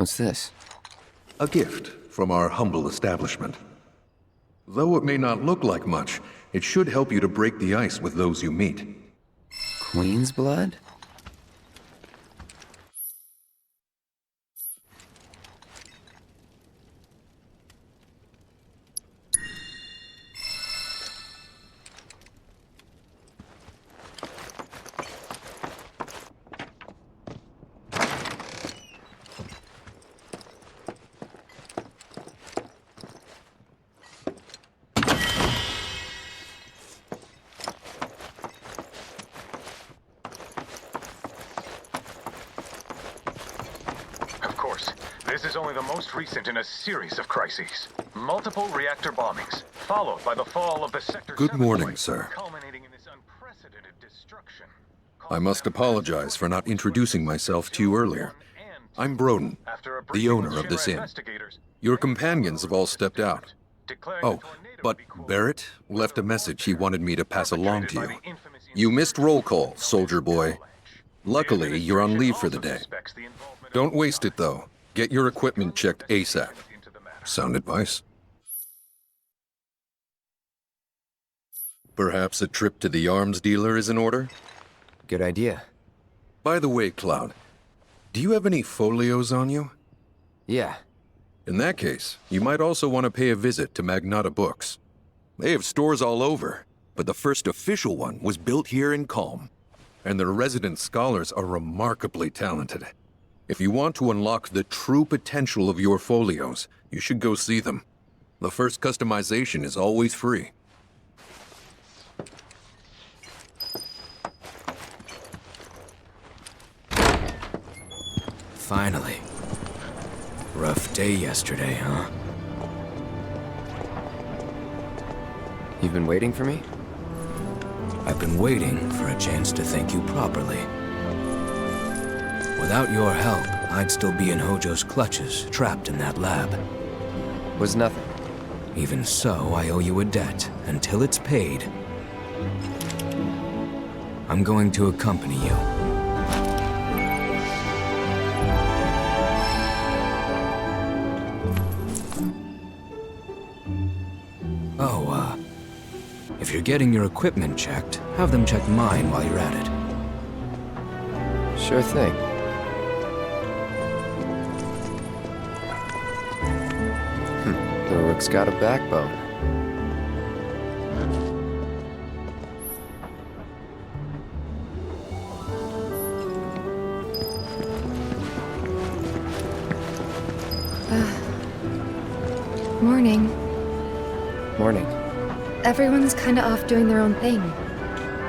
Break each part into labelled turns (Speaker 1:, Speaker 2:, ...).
Speaker 1: What's this?
Speaker 2: A gift from our humble establishment. Though it may not look like much, it should help you to break the ice with those you meet.
Speaker 1: Queen's blood?
Speaker 3: This is only the most recent in a series of crises. Multiple reactor bombings, followed by the fall of the Sector
Speaker 2: Good
Speaker 3: 7
Speaker 2: morning,
Speaker 3: flight,
Speaker 2: sir.
Speaker 3: culminating in this unprecedented destruction.
Speaker 2: I must apologize for not introducing myself to you earlier. I'm Broden, the owner of this inn. Your companions have all stepped out. Oh, but Barrett left a message he wanted me to pass along to you. You missed roll call, soldier boy. Luckily, you're on leave for the day. Don't waste it, though. Get your equipment checked ASAP. Sound advice? Perhaps a trip to the arms dealer is in order?
Speaker 1: Good idea.
Speaker 2: By the way, Cloud, do you have any folios on you?
Speaker 1: Yeah.
Speaker 2: In that case, you might also want to pay a visit to Magnata Books. They have stores all over, but the first official one was built here in Kalm, and their resident scholars are remarkably talented. If you want to unlock the true potential of your folios, you should go see them. The first customization is always free.
Speaker 1: Finally. Rough day yesterday, huh? You've been waiting for me?
Speaker 4: I've been waiting for a chance to thank you properly. Without your help, I'd still be in Hojo's clutches, trapped in that lab.
Speaker 1: Was nothing.
Speaker 4: Even so, I owe you a debt. Until it's paid, I'm going to accompany you. If you're getting your equipment checked, have them check mine while you're at it.
Speaker 1: Sure thing. The rook's got a backbone.
Speaker 5: Morning.
Speaker 1: Morning.
Speaker 5: Everyone's kinda off doing their own thing.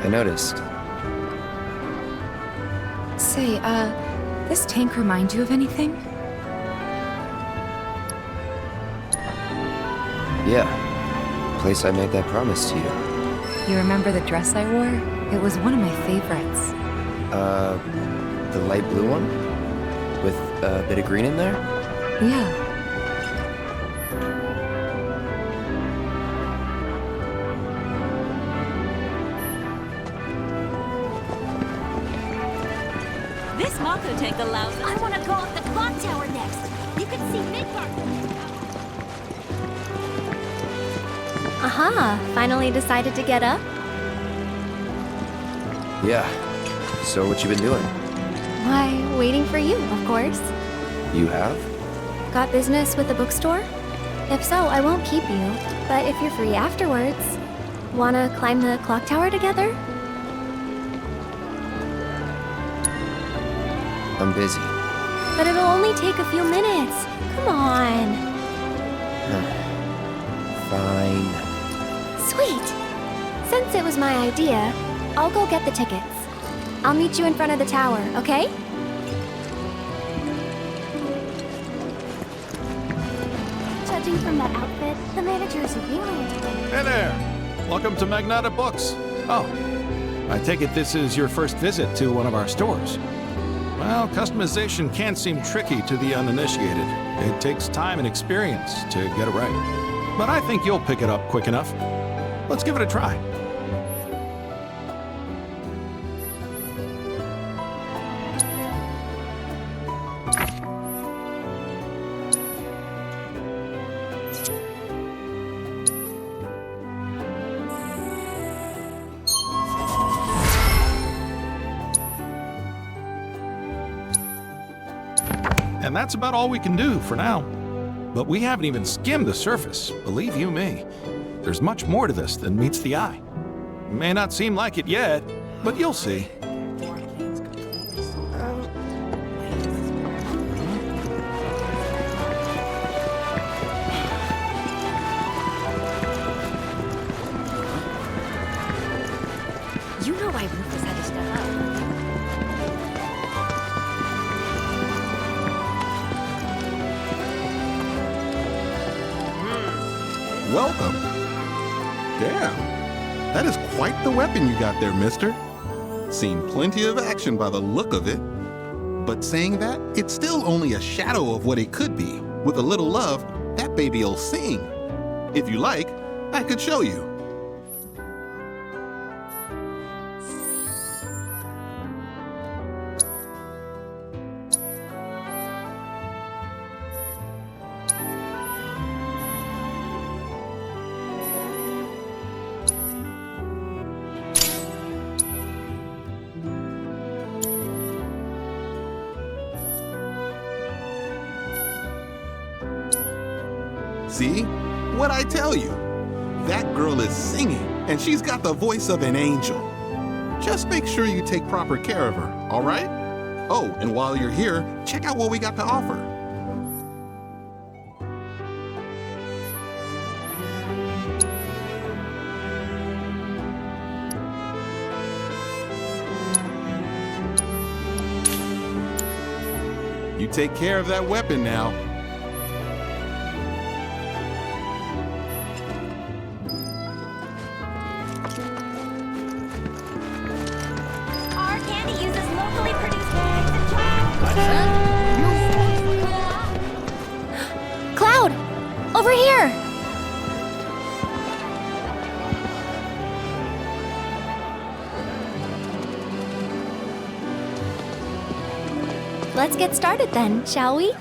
Speaker 1: I noticed.
Speaker 5: Say, this tank remind you of anything?
Speaker 1: Yeah. Place I made that promise to you.
Speaker 5: You remember the dress I wore? It was one of my favorites.
Speaker 1: The light blue one? With a bit of green in there?
Speaker 5: Yeah.
Speaker 6: This Mako tank allows us. I want to go up the clock tower next. You can see Midgarsormr.
Speaker 7: Aha! Finally decided to get up?
Speaker 1: Yeah. So what you been doing?
Speaker 7: Why, waiting for you, of course.
Speaker 1: You have?
Speaker 7: Got business with the bookstore? If so, I won't keep you. But if you're free afterwards, wanna climb the clock tower together?
Speaker 1: I'm busy.
Speaker 7: But it'll only take a few minutes. Come on.
Speaker 1: Fine.
Speaker 7: Sweet! Since it was my idea, I'll go get the tickets. I'll meet you in front of the tower, okay? Judging from that outfit, the manager's really into it.
Speaker 8: Hey there! Welcome to Magnata Books. Oh, I take it this is your first visit to one of our stores. Well, customization can seem tricky to the uninitiated. It takes time and experience to get it right. But I think you'll pick it up quick enough. Let's give it a try. and that's about all we can do for now. But we haven't even skimmed the surface, believe you me. There's much more to this than meets the eye. May not seem like it yet, but you'll see.
Speaker 6: You know why Rufus had to step up.
Speaker 9: Welcome. Damn. That is quite the weapon you got there, mister. Seen plenty of action by the look of it. But saying that, it's still only a shadow of what it could be. With a little love, that baby'll sing. If you like, I could show you. See? What'd I tell you? That girl is singing, and she's got the voice of an angel. Just make sure you take proper care of her, all right? Oh, and while you're here, check out what we got to offer. You take care of that weapon now.
Speaker 6: Our candy uses locally produced eggs and chocolate.
Speaker 7: Cloud! Over here! Let's get started then, shall we?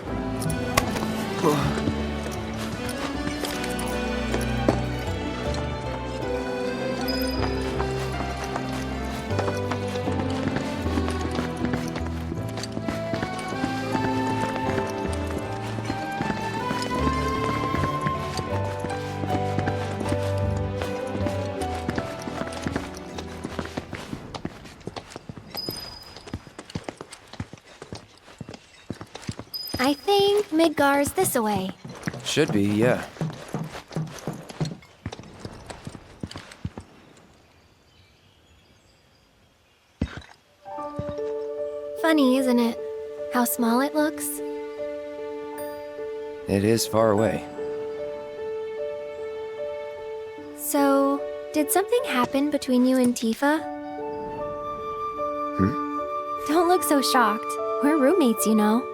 Speaker 7: I think Midgar's this way.
Speaker 1: Should be, yeah.
Speaker 7: Funny, isn't it? How small it looks.
Speaker 1: It is far away.
Speaker 7: So, did something happen between you and Tifa? Don't look so shocked. We're roommates, you know.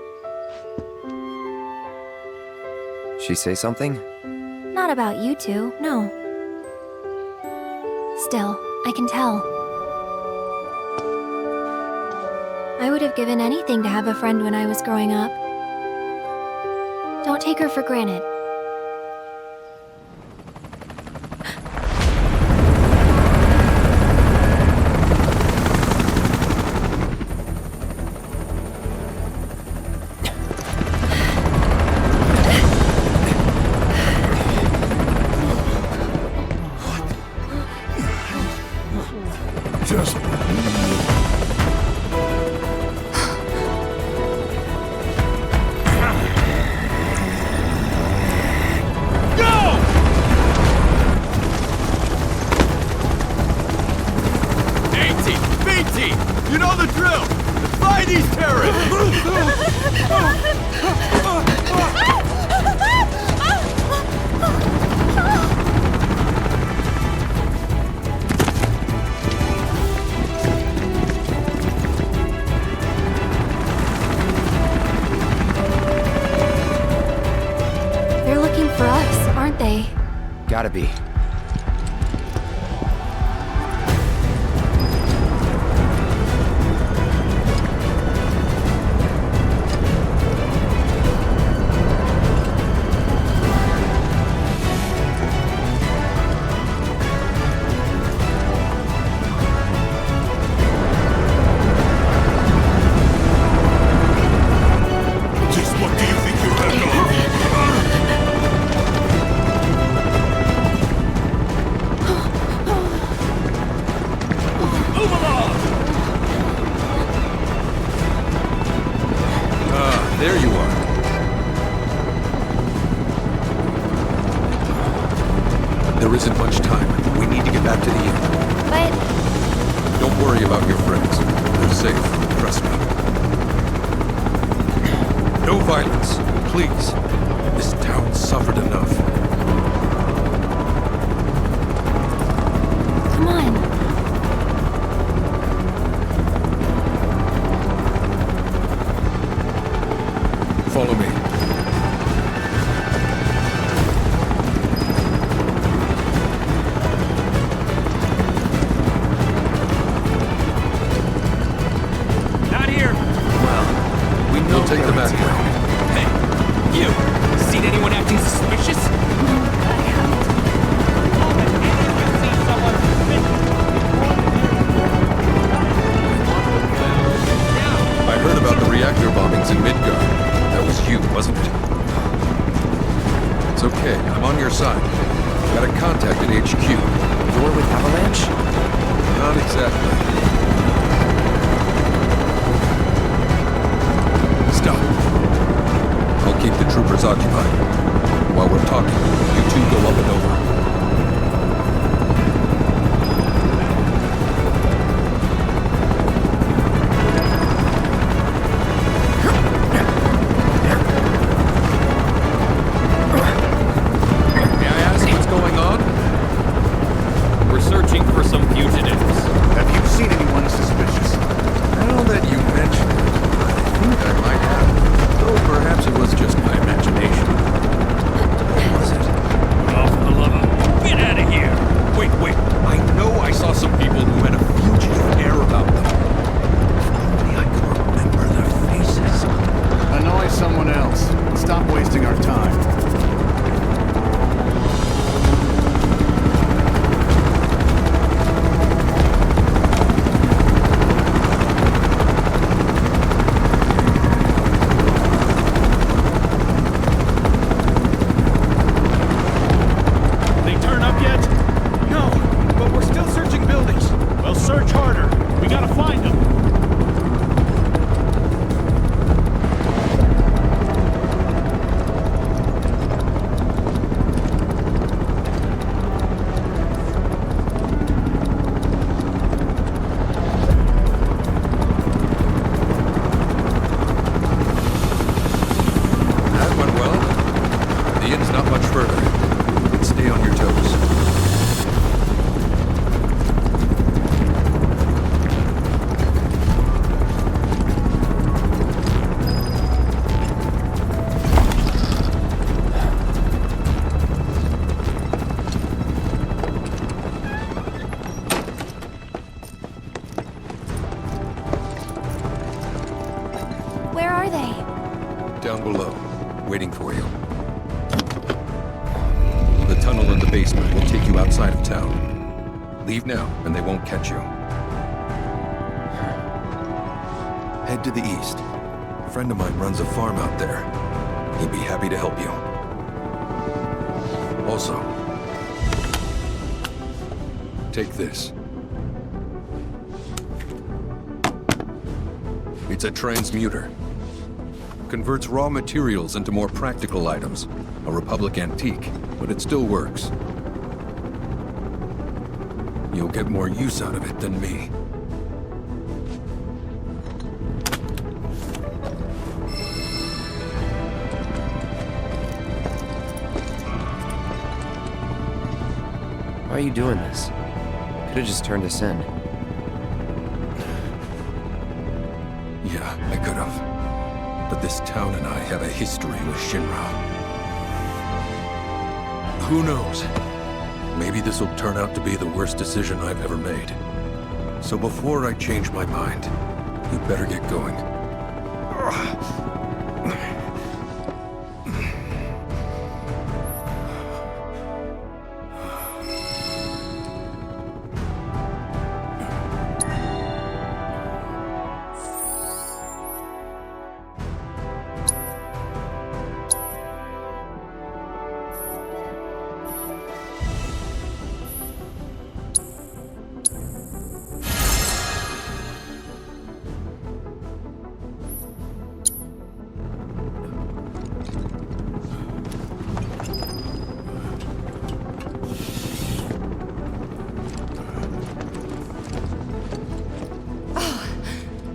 Speaker 1: She say something?
Speaker 7: Not about you two, no. Still, I can tell. I would have given anything to have a friend when I was growing up. Don't take her for granted.
Speaker 10: You know the drill! Defy these
Speaker 7: They're looking for us, aren't they?
Speaker 1: Gotta be.
Speaker 10: Just what
Speaker 2: There isn't much time. We need to get back to the inn.
Speaker 7: But
Speaker 2: Don't worry about your friends. They're safe. Trust me. No violence, please. This town suffered enough.
Speaker 7: come on.
Speaker 2: Follow me.
Speaker 10: Not here.
Speaker 4: Well, we know
Speaker 2: We'll take them back.
Speaker 10: Hey, you. Seen anyone acting suspicious?
Speaker 2: I heard about the reactor bombings in Midgar. That was you, wasn't it? It's okay. I'm on your side. Got a contact at HQ.
Speaker 1: You're with Avalanche?
Speaker 2: Not exactly. Stop. I'll keep the troopers occupied. While we're talking, you two go up and over. May I ask what's going on?
Speaker 10: We're searching for some fugitives.
Speaker 11: Have you seen anyone suspicious?
Speaker 2: Now that you mention it, I think I might have. Though perhaps it was just my imagination. What was it?
Speaker 10: Oh, for the love of... Get out of here!
Speaker 2: Wait. I know I saw some people who had a fugitive air about them. If only I could remember their faces.
Speaker 11: Annoy someone else. Stop wasting our time.
Speaker 10: They turn up yet? No, but we're still searching buildings. Well, search harder. We gotta find them.
Speaker 2: That went well. The inn's not much further. But stay on your toes.
Speaker 7: Where are they?
Speaker 2: Down below, waiting for you. The tunnel in the basement will take you outside of town. Leave now, and they won't catch you. Head to the east. A friend of mine runs a farm out there. He'd be happy to help you. Also, take this. It's a transmuter. Converts raw materials into more practical items. A Republic antique, but it still works. You'll get more use out of it than me.
Speaker 1: Why are you doing this? Could have just turned us in.
Speaker 2: Yeah, I could have. But this town and I have a history with Shinra. Who knows? Maybe this will turn out to be the worst decision I've ever made. So before I change my mind, you better get going.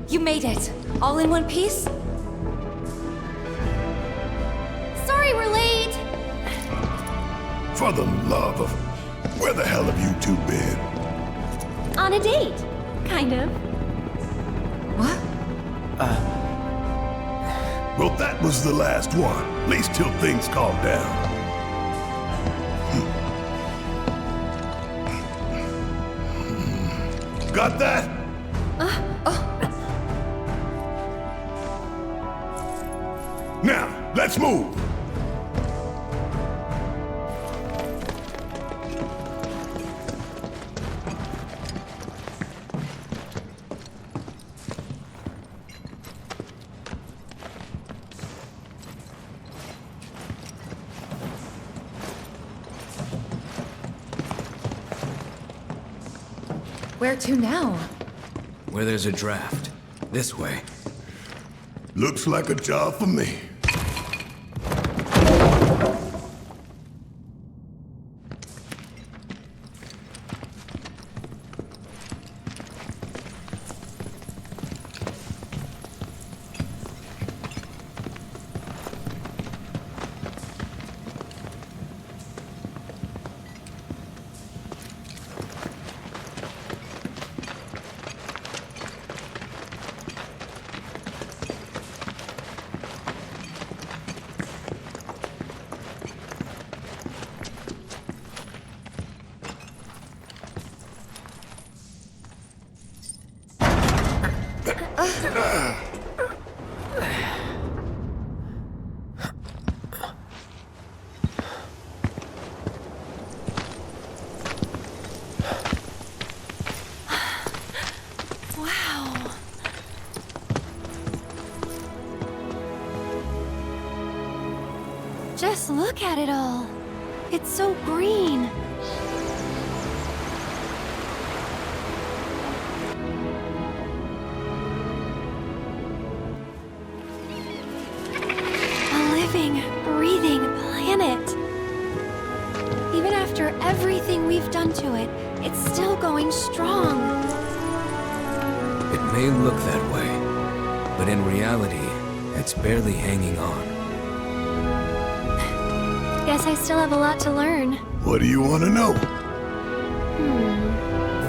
Speaker 5: You made it! All in one piece?
Speaker 7: Sorry we're late!
Speaker 12: For the love of... Where the hell have you two been?
Speaker 7: On a date. Kind of.
Speaker 5: What?
Speaker 12: Well, that was the last one. At least till things calm down. Got that? Now, let's move!
Speaker 5: Where to now?
Speaker 4: Where there's a draft. This way.
Speaker 12: Looks like a job for me.
Speaker 7: Wow. Just look at it all. It's so green. A living, breathing planet. Even after everything we've done to it, it's still going strong.
Speaker 4: It may look that way, but in reality, it's barely hanging on.
Speaker 7: Guess I still have a lot to learn.
Speaker 12: What do you want to know?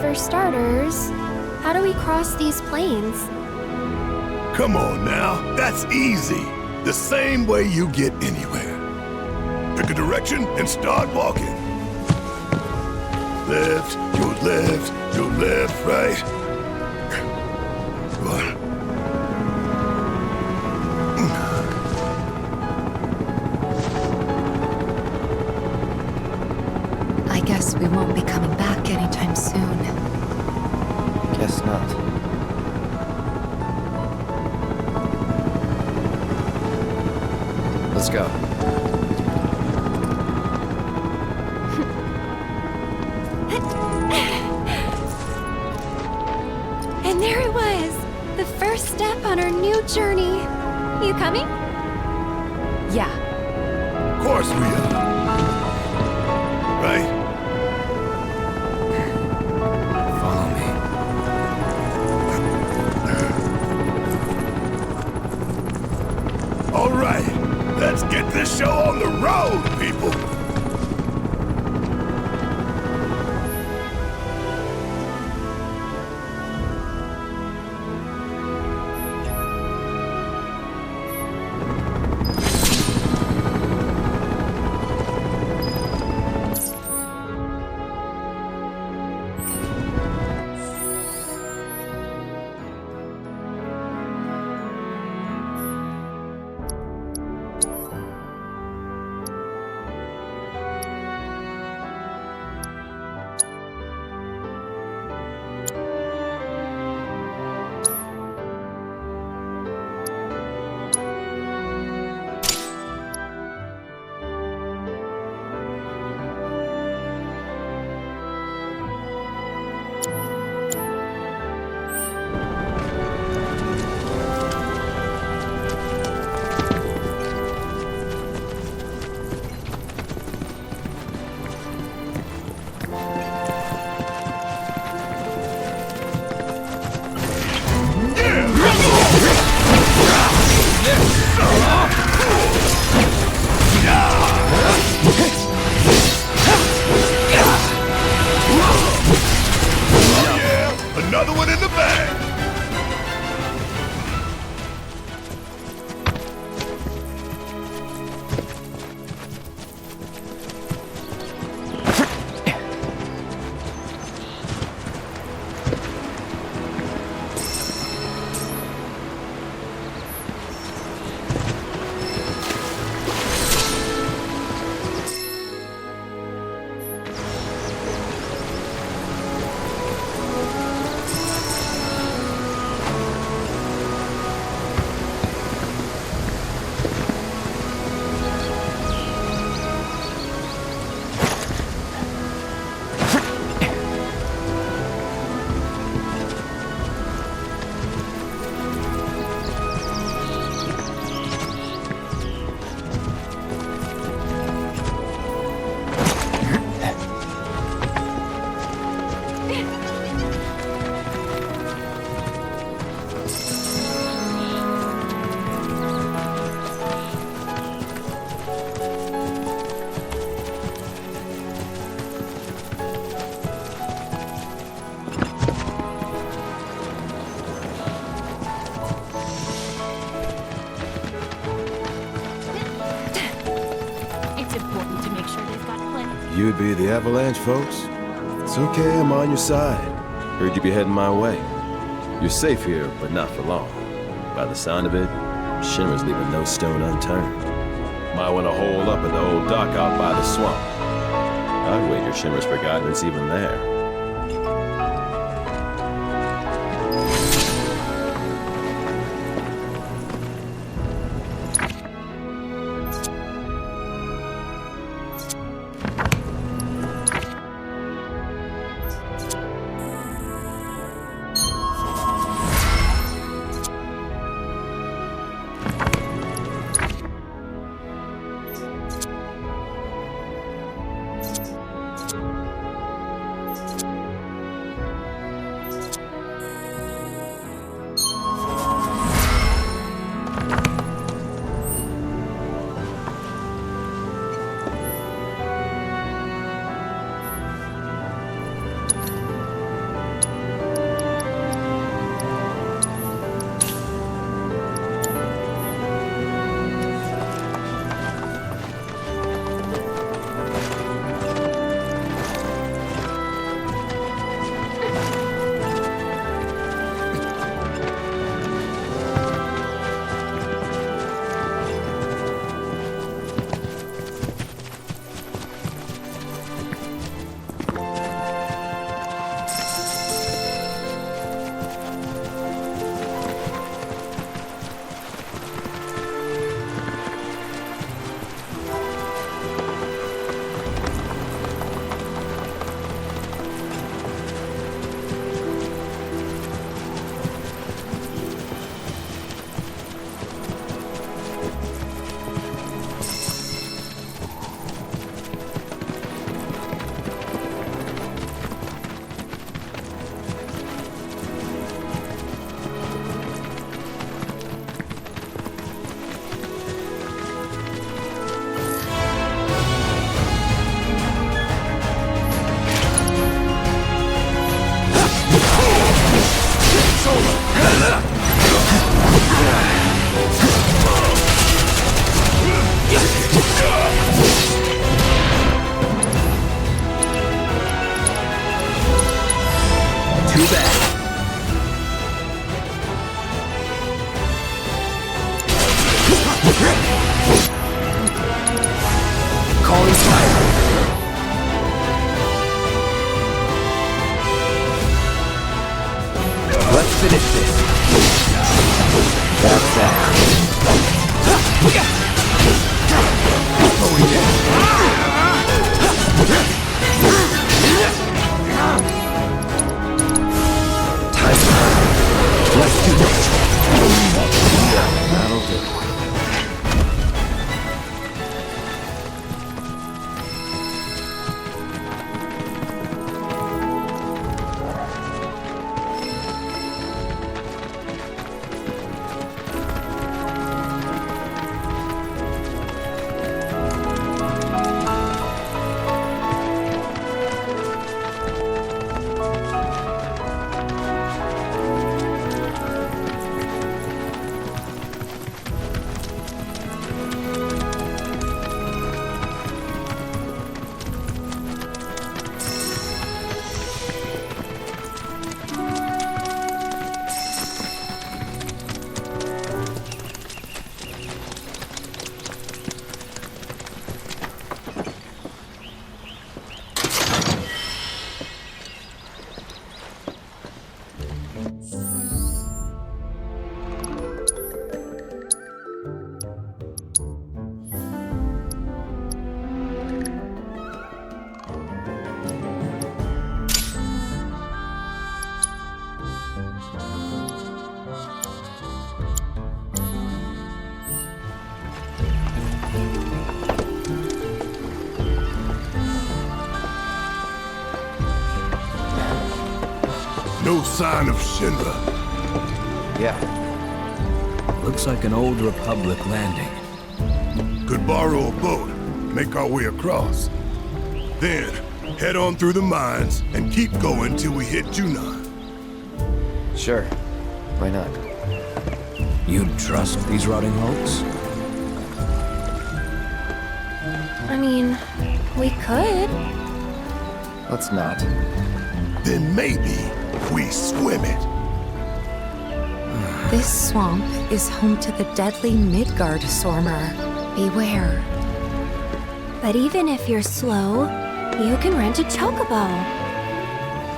Speaker 7: For starters, how do we cross these plains?
Speaker 12: Come on now, that's easy. The same way you get anywhere. Pick a direction and start walking. Left, go left, right. What?
Speaker 5: I guess we won't be coming back anytime soon.
Speaker 1: Guess not. Let's go.
Speaker 7: And there it was! The first step on our new journey. You coming?
Speaker 5: Yeah.
Speaker 12: Of course we are. Right?
Speaker 4: Follow me.
Speaker 12: All right, let's get this show on the road, people.
Speaker 13: You'd be the Avalanche, folks? It's okay, I'm on your side. Heard you'd be heading my way. You're safe here, but not for long. By the sound of it, Shimmer's leaving no stone unturned. Might want to hole up at the old dock out by the swamp. I'd wager Shimmer's forgotten it's even there.
Speaker 12: No sign of Shinra.
Speaker 1: Yeah.
Speaker 4: Looks like an old Republic landing.
Speaker 12: Could borrow a boat, make our way across. Then, head on through the mines and keep going till we hit Junon.
Speaker 1: Sure. Why not?
Speaker 4: You'd trust these rotting hulks?
Speaker 7: I mean, we could.
Speaker 1: Let's not.
Speaker 12: Then maybe we swim it.
Speaker 5: This swamp is home to the deadly Midgarsormr. Beware.
Speaker 7: But even if you're slow, you can rent a Chocobo.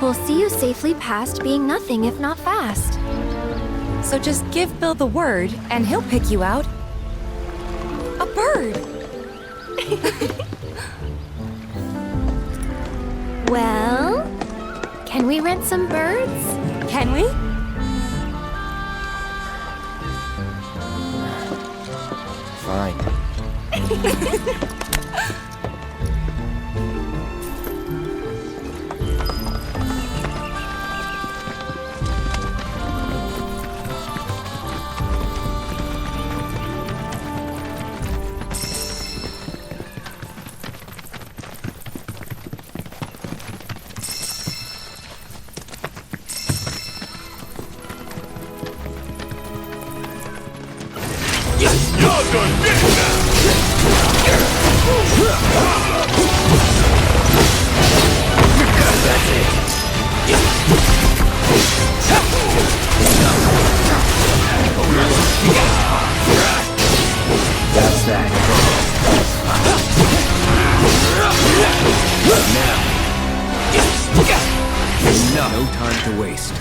Speaker 7: We'll see you safely past being nothing if not fast.
Speaker 5: So just give Bill the word, and he'll pick you out. A bird!
Speaker 7: Well, can we rent some birds?
Speaker 5: Can we?
Speaker 1: Fine.
Speaker 12: Y'all done did it now!
Speaker 1: That's it. That's that.
Speaker 4: Now. No time to waste.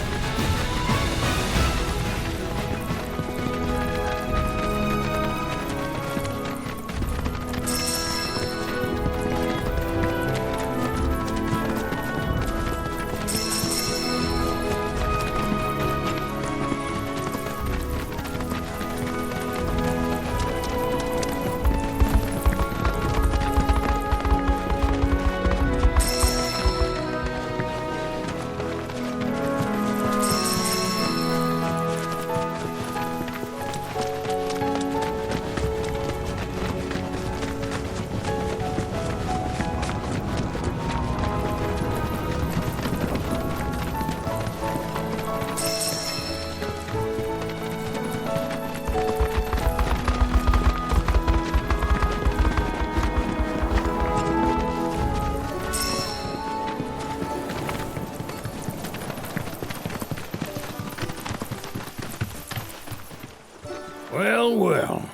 Speaker 10: Well, well.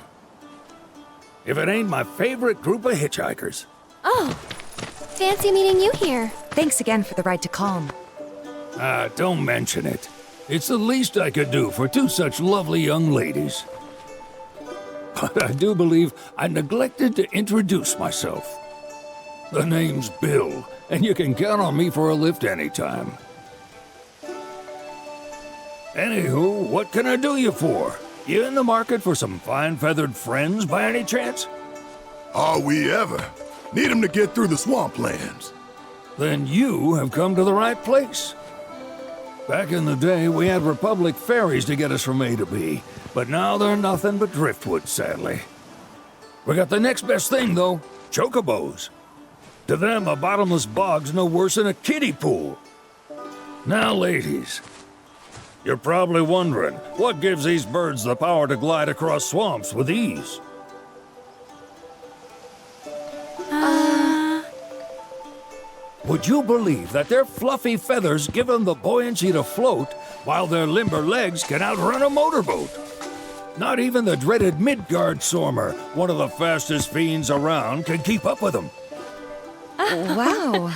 Speaker 10: If it ain't my favorite group of hitchhikers.
Speaker 7: Oh, fancy meeting you here.
Speaker 5: Thanks again for the ride to Kalm.
Speaker 10: Don't mention it. It's the least I could do for two such lovely young ladies. But I do believe I neglected to introduce myself. The name's Bill, and you can count on me for a lift anytime. Anywho, what can I do you for? You in the market for some fine-feathered friends by any chance?
Speaker 12: Are we ever? Need 'em to get through the Swamplands.
Speaker 10: Then you have come to the right place. Back in the day, we had Republic ferries to get us from A to B, but now they're nothing but driftwood, sadly. We got the next best thing, though, Chocobos. To them, a bottomless bog's no worse than a kiddie pool. Now, ladies, you're probably wondering, what gives these birds the power to glide across swamps with ease? Would you believe that their fluffy feathers give them the buoyancy to float, while their limber legs can outrun a motorboat? Not even the dreaded Midgarsormr, one of the fastest fiends around, can keep up with them.
Speaker 5: Wow.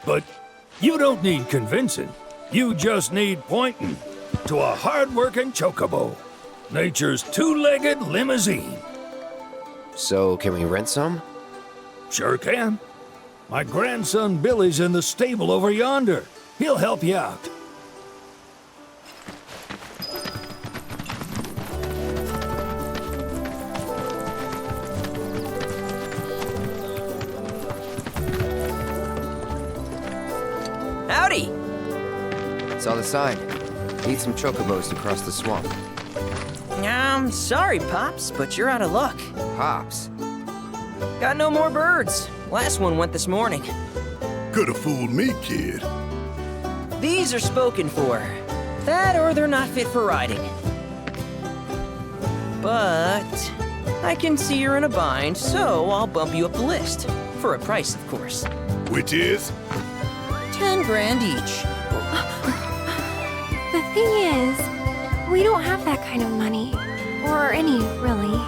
Speaker 10: But you don't need convincing. You just need pointing to a hard-working Chocobo. Nature's two-legged limousine.
Speaker 1: So, can we rent some?
Speaker 10: Sure can. My grandson Billy's in the stable over yonder. He'll help you out.
Speaker 1: Saw the sign. Need some chocobos to cross the swamp.
Speaker 14: Sorry, Pops, but you're out of luck.
Speaker 1: Pops?
Speaker 14: Got no more birds. Last one went this morning.
Speaker 12: Could've fooled me, kid.
Speaker 14: These are spoken for. That or they're not fit for riding. But I can see you're in a bind, so I'll bump you up the list. For a price, of course.
Speaker 12: Which is?
Speaker 14: 10 grand each.
Speaker 7: The thing is, we don't have that kind of money. Or any, really.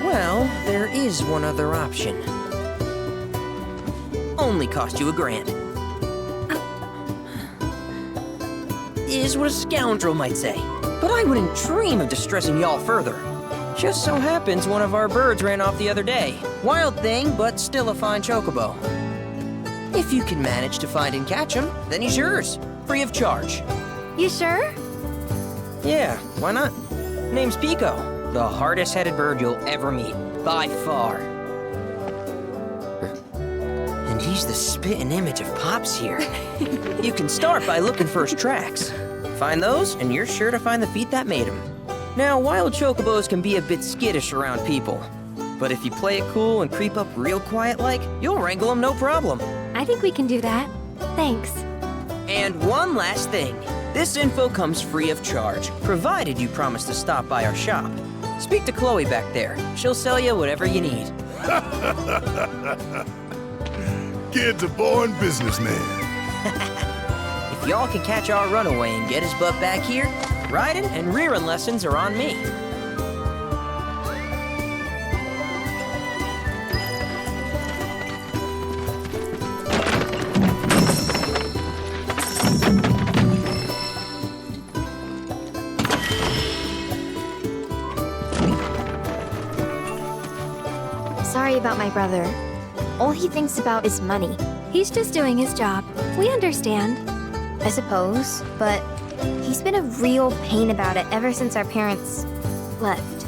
Speaker 14: Well, there is one other option. Only cost you $1,000. Is what a scoundrel might say. But I wouldn't dream of distressing y'all further. Just so happens one of our birds ran off the other day. Wild thing, but still a fine chocobo. If you can manage to find and catch him, then he's yours. Free of charge.
Speaker 7: You sure?
Speaker 14: Yeah, why not? Name's Pico. The hardest-headed bird you'll ever meet. By far. And he's the spitting image of Pops here. You can start by looking for his tracks. Find those, and you're sure to find the feet that made him. Now, wild chocobos can be a bit skittish around people. But if you play it cool and creep up real quiet-like, you'll wrangle them no problem.
Speaker 7: I think we can do that. Thanks.
Speaker 14: And one last thing. This info comes free of charge, provided you promise to stop by our shop. Speak to Chloe back there. She'll sell you whatever you need.
Speaker 12: Kid's a born businessman.
Speaker 14: If y'all can catch our runaway and get his butt back here, riding and rearing lessons are on me.
Speaker 7: Sorry about my brother. All he thinks about is money. He's just doing his job. We understand. I suppose, but he's been a real pain about it ever since our parents left.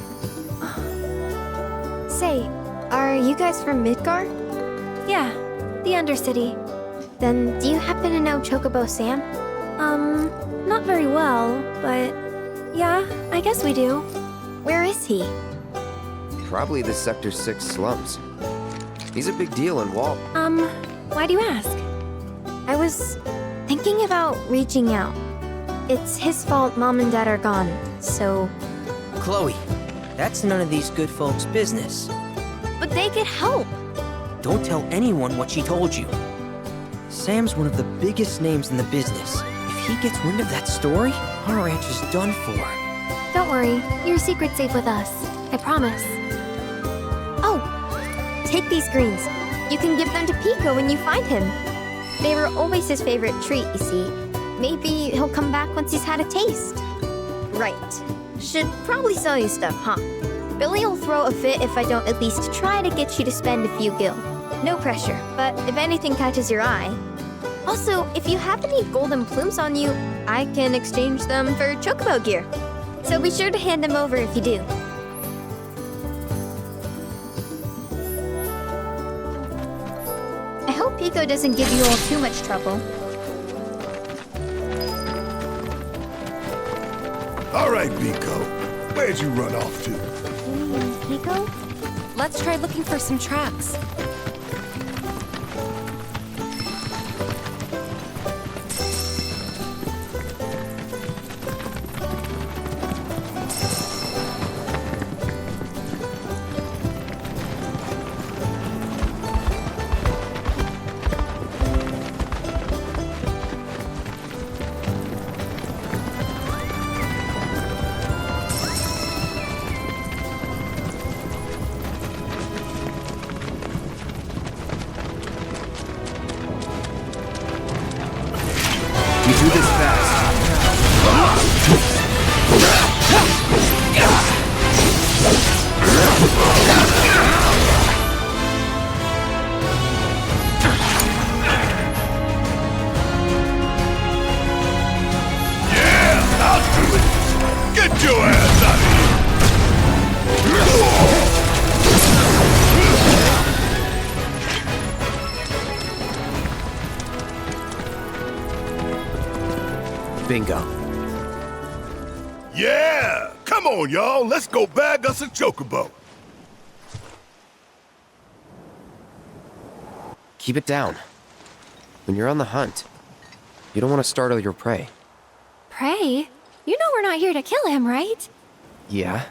Speaker 7: Say, are you guys from Midgar? Yeah, the Undercity. Then do you happen to know Chocobo Sam? Not very well, but yeah, I guess we do. Where is he?
Speaker 1: Probably the Sector 6 slums. He's a big deal in Walt.
Speaker 7: Why do you ask? I was thinking about reaching out. It's his fault Mom and Dad are gone, so...
Speaker 14: Chloe, that's none of these good folks' business.
Speaker 7: But they could help.
Speaker 14: Don't tell anyone what she told you. Sam's one of the biggest names in the business. If he gets wind of that story, our ranch is done for.
Speaker 7: Don't worry, your secret's safe with us. I promise. Oh, take these greens. You can give them to Pico when you find him. They were always his favorite treat, you see. Maybe he'll come back once he's had a taste. Right. Should probably sell you stuff, huh? Billy will throw a fit if I don't at least try to get you to spend a few gil. No pressure, but if anything catches your eye. Also, if you have any golden plumes on you, I can exchange them for Chocobo gear. So be sure to hand them over if you do. I hope Pico doesn't give you all too much trouble.
Speaker 12: All right, Pico. Where'd you run off to?
Speaker 7: Pico?
Speaker 5: Let's try looking for some tracks.
Speaker 1: We do this fast.
Speaker 12: Yeah, I'll do it. Get your ass out of here.
Speaker 1: Bingo.
Speaker 12: Yeah! Come on, y'all. Let's go bag us a Chocobo.
Speaker 1: Keep it down. When you're on the hunt, you don't want to startle your prey.
Speaker 7: Prey? You know we're not here to kill him, right?
Speaker 1: Yeah?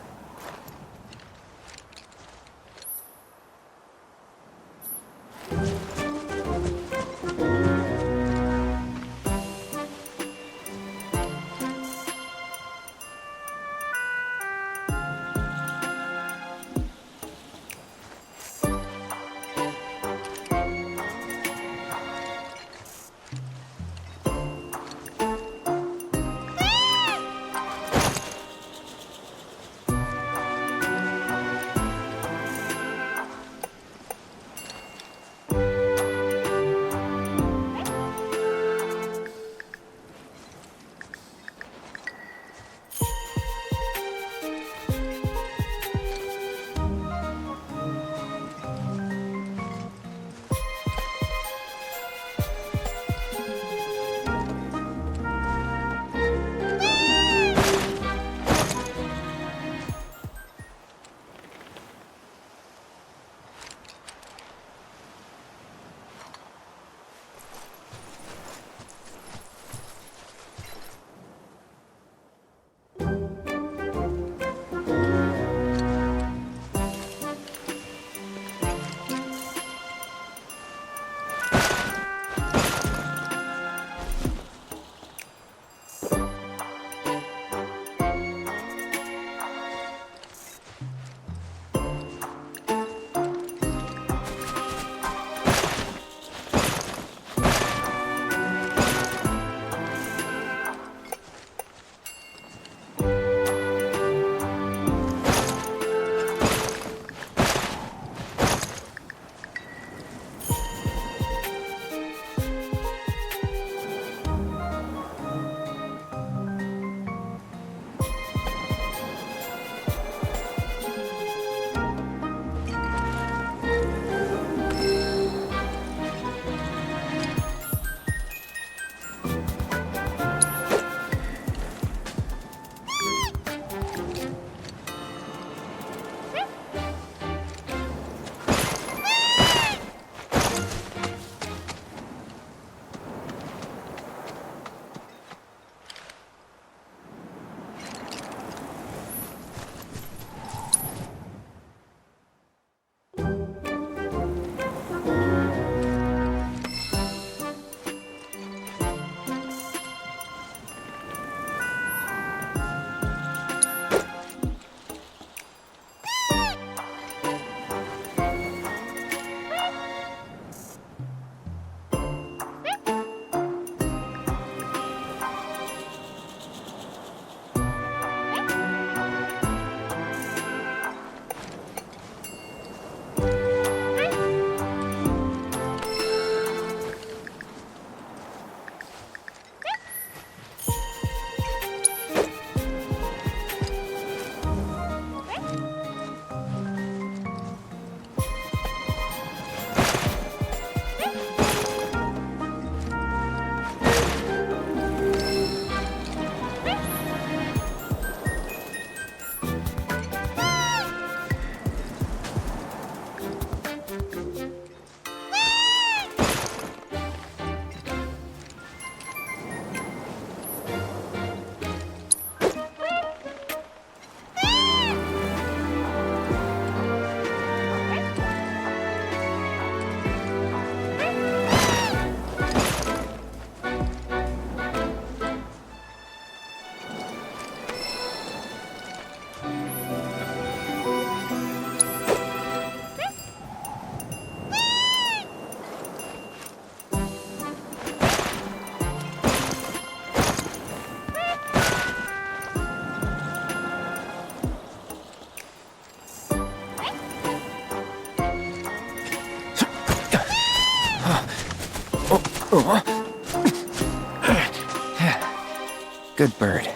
Speaker 1: Good bird.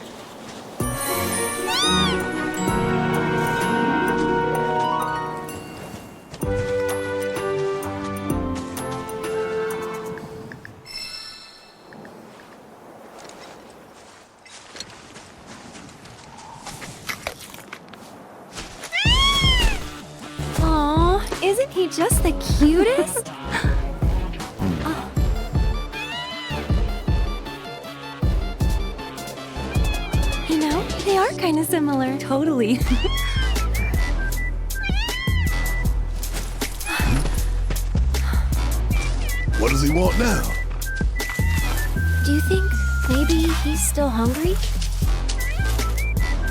Speaker 7: Isn't he just the cutest?
Speaker 5: You know, they are kind of similar. Totally.
Speaker 12: What does he want now?
Speaker 7: Do you think maybe he's still hungry?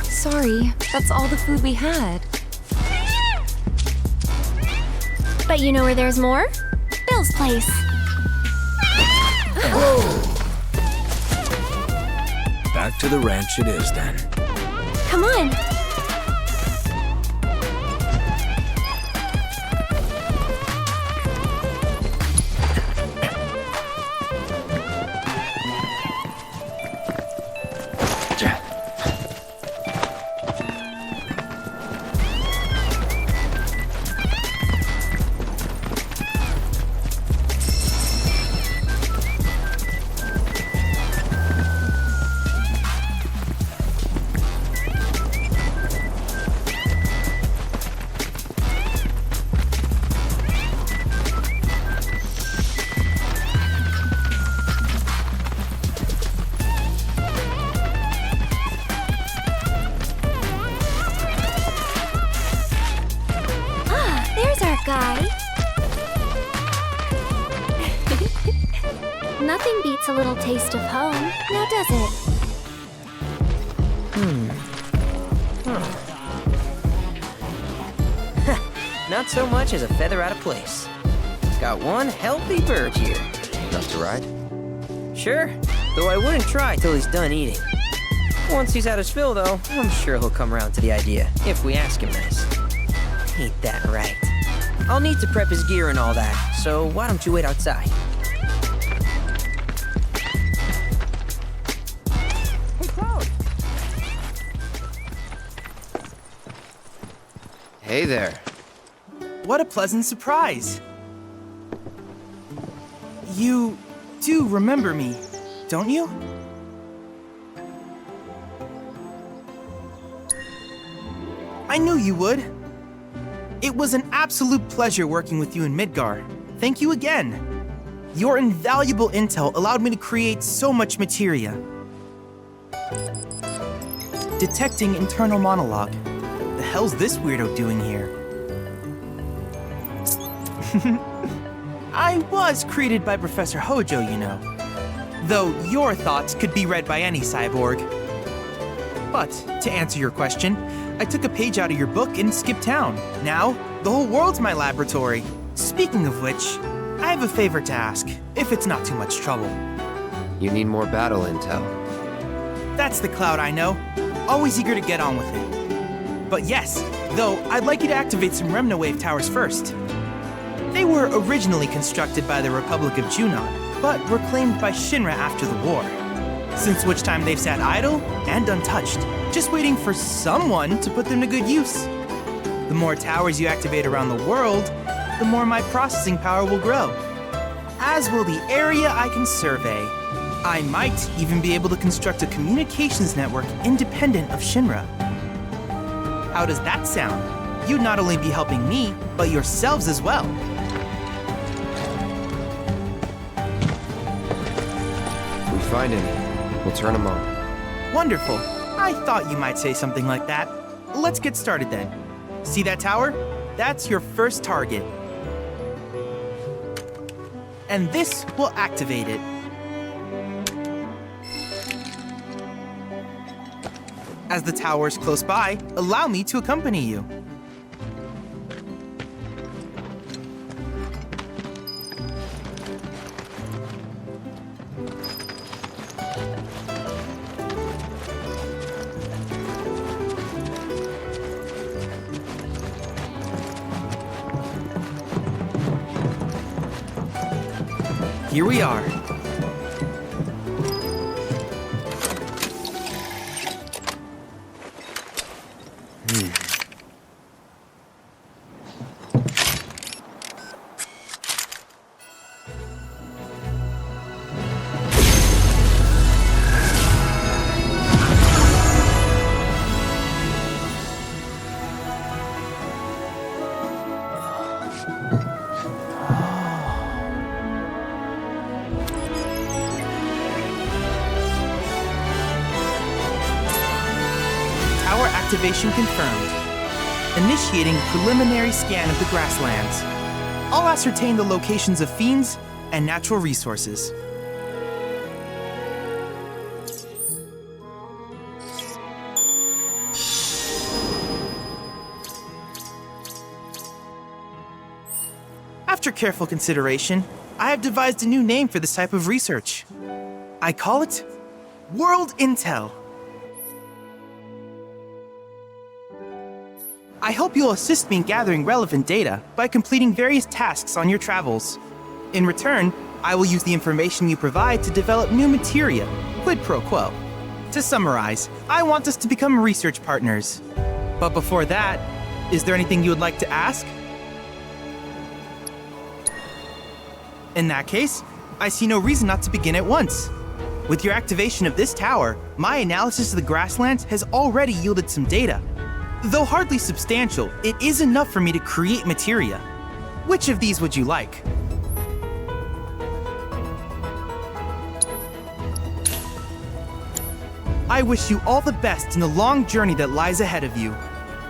Speaker 5: Sorry, that's all the food we had.
Speaker 7: But you know where there's more? Bill's place.
Speaker 4: Back to the ranch it is then.
Speaker 7: Come on. Guy. Nothing beats a little taste of home, now does it?
Speaker 14: Not so much as a feather out of place. Got one healthy bird here.
Speaker 1: Enough to ride?
Speaker 14: Sure, though I wouldn't try till he's done eating. Once he's had his fill, though, I'm sure he'll come around to the idea, if we ask him nice. Ain't that right? I'll need to prep his gear and all that, so why don't you wait outside? Hey, Cloud!
Speaker 1: Hey there.
Speaker 15: What a pleasant surprise! You do remember me, don't you? I knew you would. It was an absolute pleasure working with you in Midgar. Thank you again. Your invaluable intel allowed me to create so much materia. Detecting internal monologue. The hell's this weirdo doing here? I was created by Professor Hojo, you know. Though your thoughts could be read by any cyborg. But, to answer your question, I took a page out of your book and skipped town. Now, the whole world's my laboratory. Speaking of which, I have a favor to ask, if it's not too much trouble.
Speaker 1: You need more battle intel.
Speaker 15: That's the Cloud I know. Always eager to get on with it. But yes, though, I'd like you to activate some Remnawave towers first. They were originally constructed by the Republic of Junon, but were claimed by Shinra after the war. Since which time they've sat idle and untouched, just waiting for someone to put them to good use. The more towers you activate around the world, the more my processing power will grow. As will the area I can survey. I might even be able to construct a communications network independent of Shinra. How does that sound? You'd not only be helping me, but yourselves as well.
Speaker 1: If we find any, we'll turn them on.
Speaker 15: Wonderful. I thought you might say something like that. Let's get started then. See that tower? That's your first target. And this will activate it. As the tower's close by, allow me to accompany you. Here we are. tower activation confirmed. Initiating preliminary scan of the Grasslands. I'll ascertain the locations of fiends and natural resources. After careful consideration, I have devised a new name for this type of research. I call it World Intel. I hope you'll assist me in gathering relevant data by completing various tasks on your travels. In return, I will use the information you provide to develop new materia, quid pro quo. To summarize, I want us to become research partners. But before that, is there anything you would like to ask? In that case, I see no reason not to begin at once. With your activation of this tower, my analysis of the Grasslands has already yielded some data. Though hardly substantial, it is enough for me to create materia. Which of these would you like? I wish you all the best in the long journey that lies ahead of you.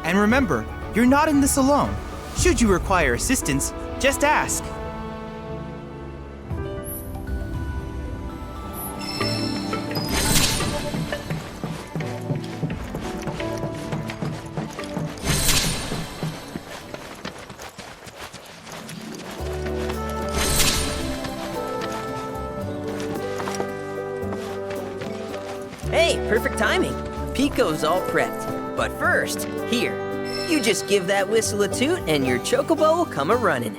Speaker 15: And remember, you're not in this alone. Should you require assistance, just ask.
Speaker 14: Hey, perfect timing. Pico's all prepped. But first, here, you just give that whistle a toot and your Chocobo will come a-running.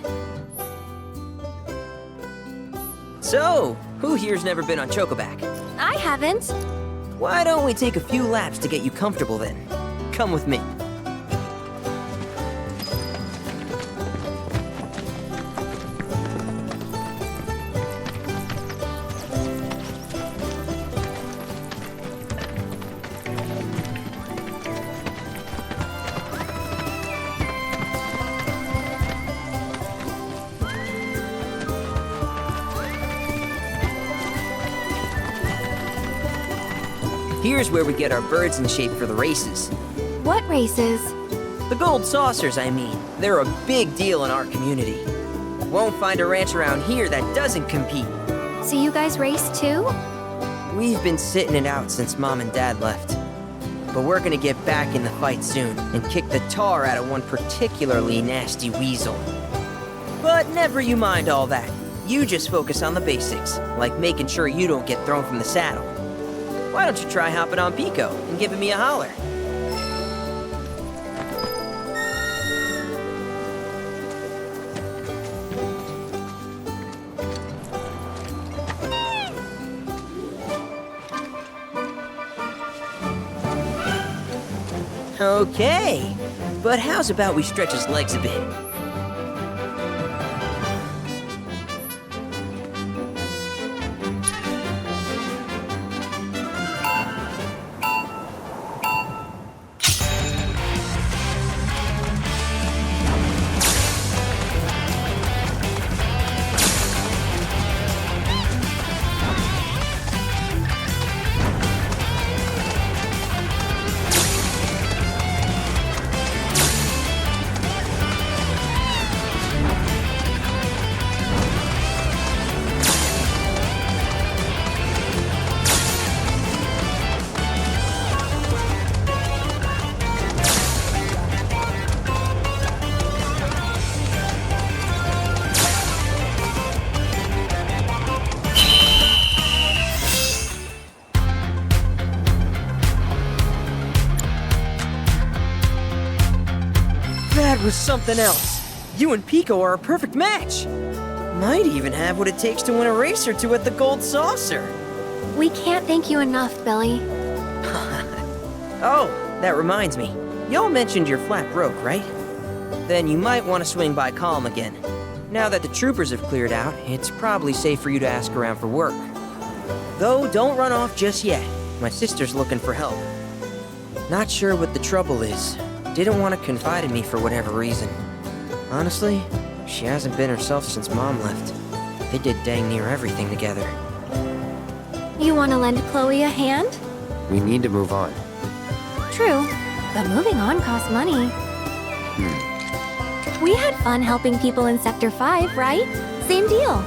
Speaker 14: So, who here's never been on Chocoback?
Speaker 7: I haven't.
Speaker 14: Why don't we take a few laps to get you comfortable then? Come with me. Here's where we get our birds in shape for the races.
Speaker 7: What races?
Speaker 14: The gold saucers, I mean. They're a big deal in our community. Won't find a ranch around here that doesn't compete.
Speaker 7: So you guys race too?
Speaker 14: We've been sitting it out since Mom and Dad left. But we're gonna get back in the fight soon and kick the tar out of one particularly nasty weasel. But never you mind all that. You just focus on the basics, like making sure you don't get thrown from the saddle. Why don't you try hopping on Pico and giving me a holler? Okay, but how's about we stretch his legs a bit? That was something else. You and Pico are a perfect match. Might even have what it takes to win a race or two at the Gold Saucer.
Speaker 7: We can't thank you enough, Billy.
Speaker 14: Oh, that reminds me. Y'all mentioned your flat broke, right? Then you might want to swing by Kalm again. Now that the troopers have cleared out, it's probably safe for you to ask around for work. Though, don't run off just yet. My sister's looking for help. Not sure what the trouble is. Didn't want to confide in me for whatever reason. Honestly, she hasn't been herself since Mom left. They did dang near everything together.
Speaker 7: You want to lend Chloe a hand?
Speaker 1: We need to move on.
Speaker 7: True, But moving on costs money. We had fun helping people in Sector 5, right? Same deal.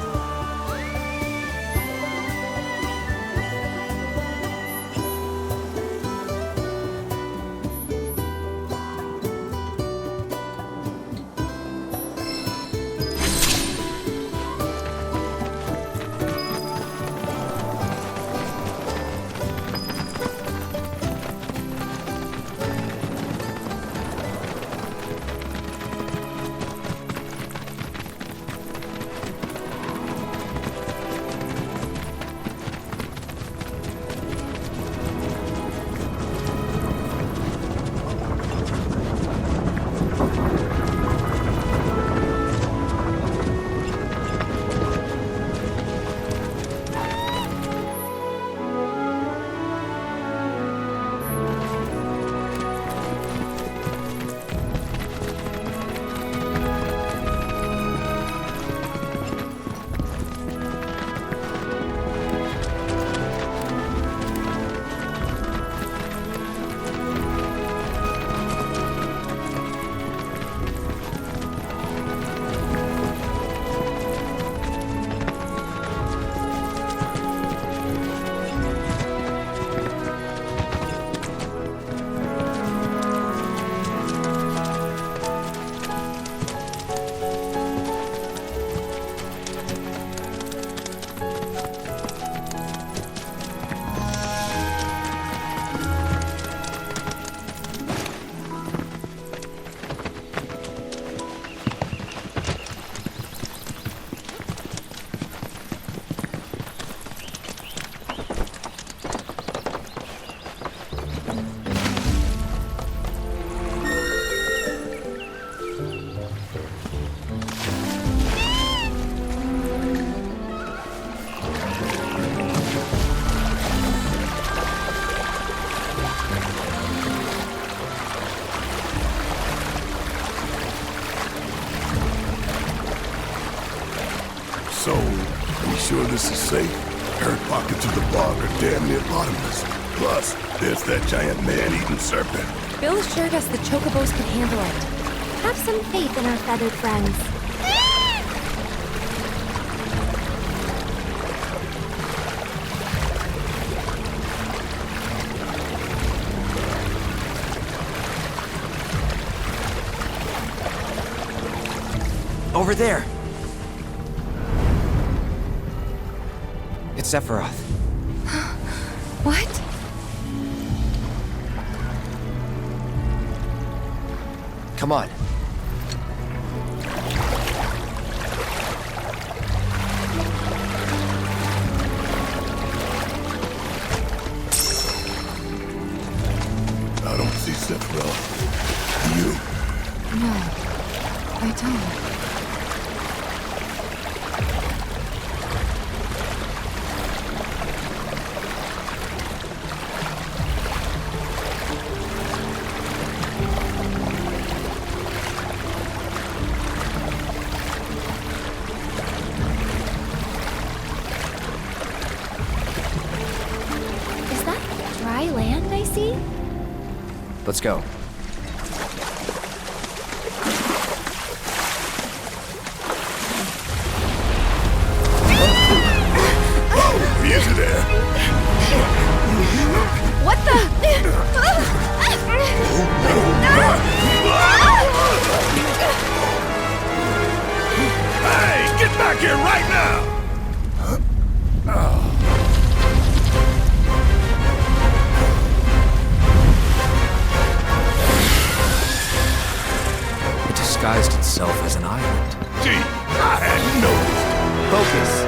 Speaker 12: So, we sure this is safe? Heard pockets of the bog are damn near bottomless. Plus, there's that giant man-eating serpent.
Speaker 7: Bill assured us the Chocobos could handle it. Have some faith in our feathered friends.
Speaker 14: Over there.
Speaker 1: It's Sephiroth.
Speaker 5: What?
Speaker 1: Come on.
Speaker 12: I don't see Sephiroth. You?
Speaker 5: No, I don't.
Speaker 1: Let's go.
Speaker 12: Oh, he is there.
Speaker 7: What the?
Speaker 12: Hey, get back here right now!
Speaker 4: Disguised itself as an island.
Speaker 12: Gee, I hadn't noticed.
Speaker 1: Focus.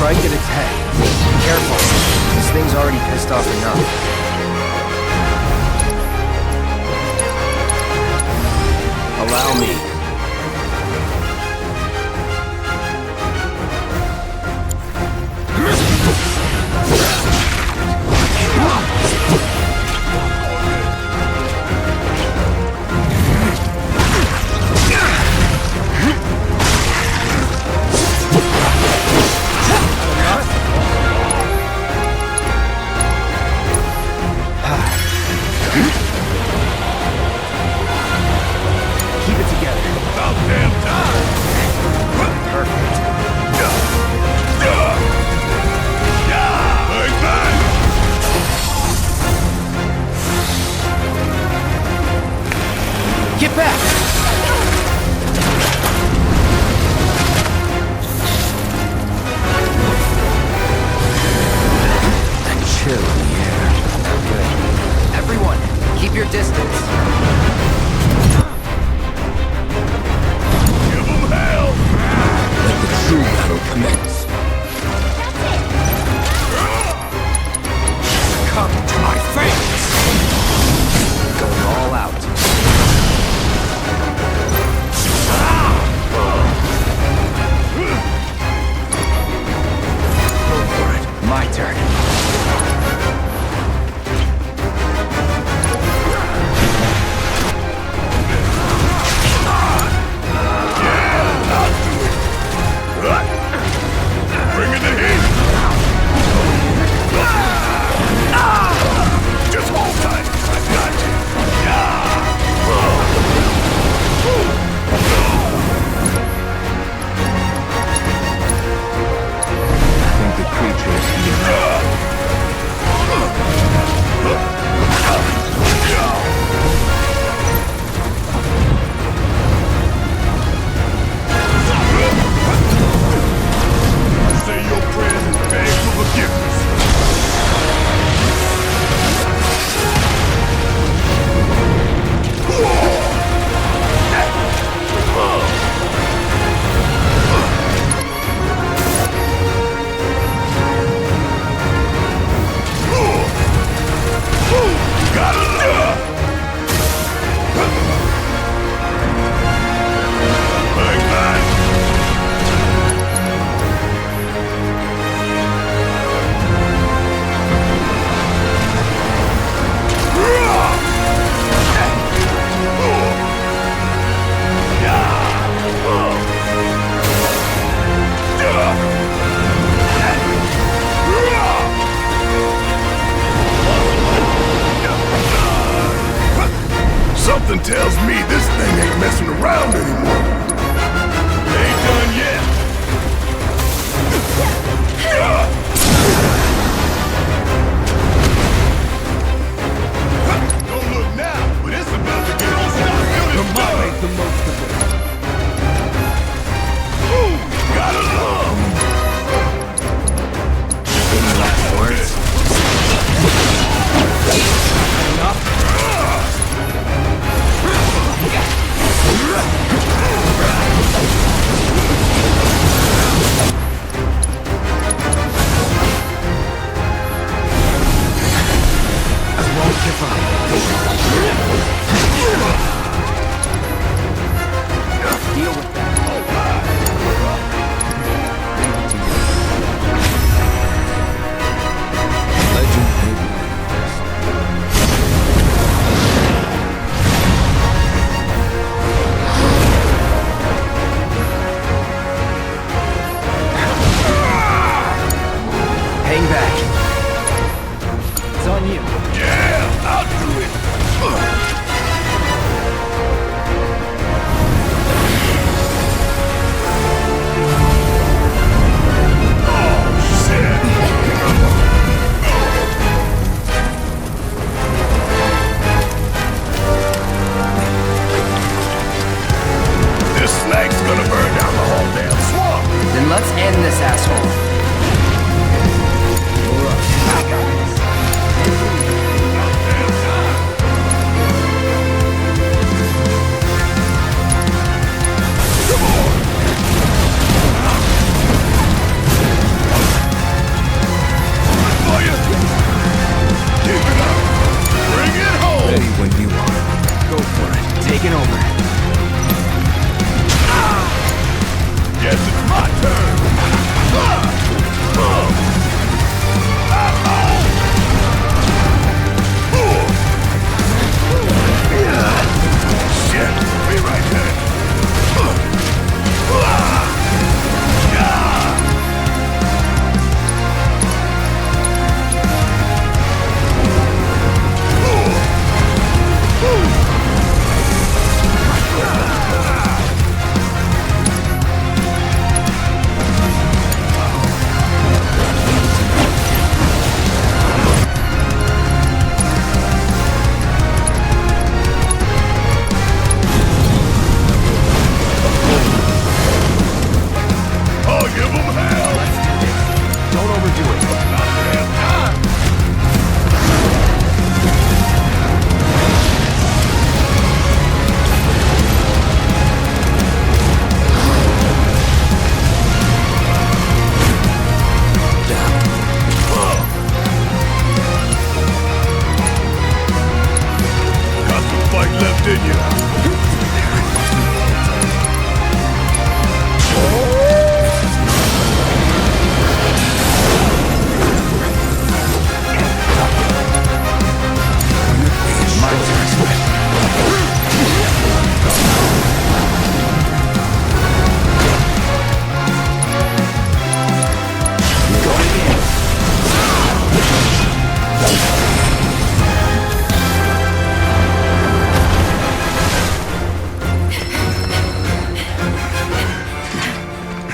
Speaker 16: strike at its head. Careful, this thing's already pissed off enough. Allow me. Keep it together.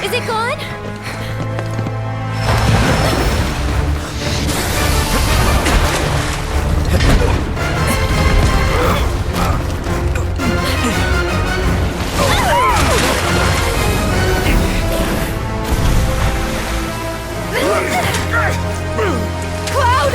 Speaker 7: Is it gone?
Speaker 6: Cloud!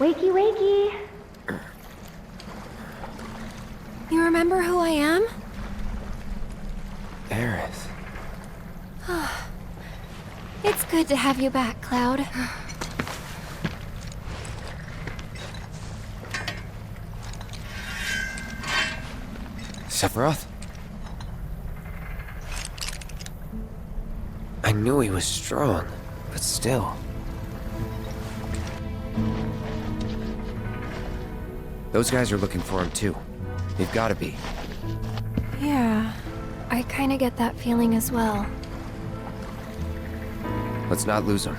Speaker 7: Wakey, wakey. You remember who I am?
Speaker 1: Aerith.
Speaker 7: It's good to have you back, Cloud.
Speaker 1: Sephiroth? I knew he was strong, but still. Those guys are looking for him too. They've gotta be.
Speaker 7: Yeah, I kinda get that feeling as well.
Speaker 1: Let's not lose him.